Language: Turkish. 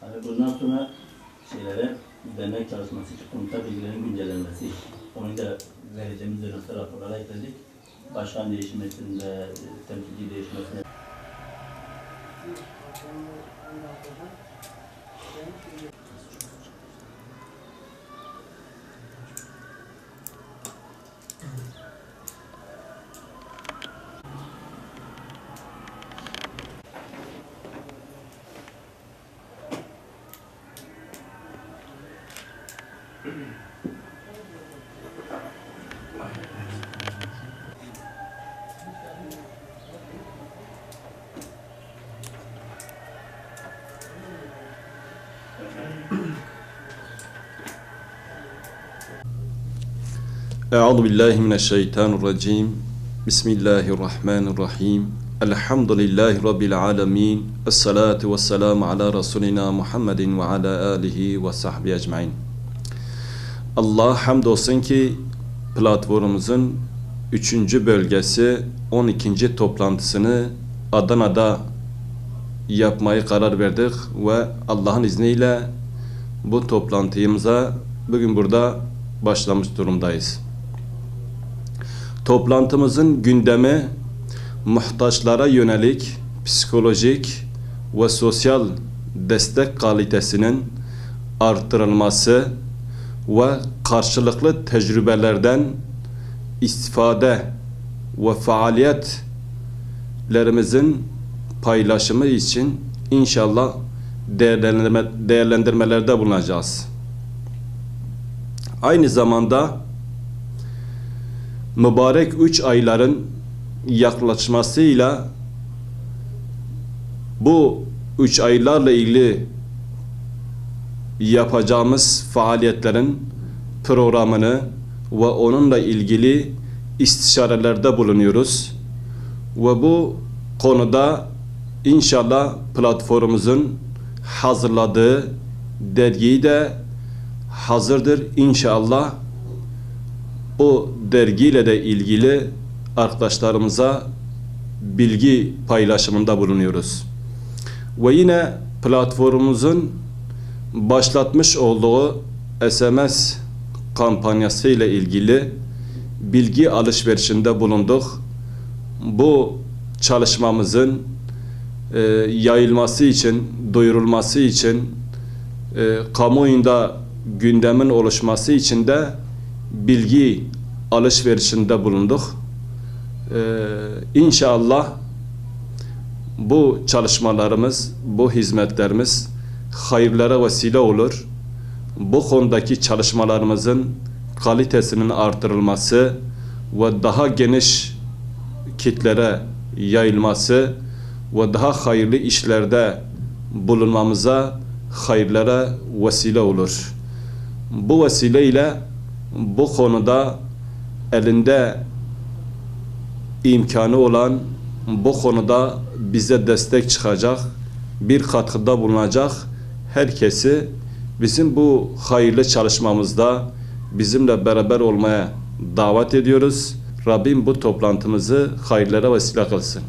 Hani bundan sonra dernek çalışması için komuta bilgilerin güncellenmesi, onu da vereceğimiz dönemsel raporlara ekledik. Başkan değişmesinde, temsilci değişmesinde. Euzu billahi mineşşeytanirracim. Bismillahirrahmanirrahim. Elhamdülillahi rabbil alamin. Essalatu vesselamu ala rasulina Muhammedin ve ala alihi ve sahbihi ecmaîn. Allah hamdolsun ki platformumuzun 3. bölgesi 12. toplantısını Adana'da yapmayı karar verdik ve Allah'ın izniyle bu toplantımıza bugün burada başlamış durumdayız. Toplantımızın gündemi muhtaçlara yönelik psikolojik ve sosyal destek kalitesinin artırılması ve karşılıklı tecrübelerden istifade ve faaliyetlerimizin paylaşımı için inşallah değerlendirmelerde bulunacağız. Aynı zamanda mübarek 3 ayların yaklaşmasıyla bu 3 aylarla ilgili yapacağımız faaliyetlerin programını ve onunla ilgili istişarelerde bulunuyoruz. Ve bu konuda inşallah platformumuzun hazırladığı dergiyi de hazırdır. İnşallah o dergiyle de ilgili arkadaşlarımıza bilgi paylaşımında bulunuyoruz. Ve yine platformumuzun başlatmış olduğu SMS kampanyası ile ilgili bilgi alışverişinde bulunduk. Bu çalışmamızın yayılması için, duyurulması için, kamuoyunda gündemin oluşması için de bilgi alışverişinde bulunduk. İnşallah bu çalışmalarımız, bu hizmetlerimiz hayırlara vesile olur. Bu konudaki çalışmalarımızın kalitesinin artırılması ve daha geniş kitlere yayılması ve daha hayırlı işlerde bulunmamıza, hayırlara vesile olur. Bu vesileyle bu konuda elinde imkanı olan, bu konuda bize destek çıkacak, bir katkıda bulunacak herkesi bizim bu hayırlı çalışmamızda bizimle beraber olmaya davet ediyoruz. Rabbim bu toplantımızı hayırlara vesile kılsın.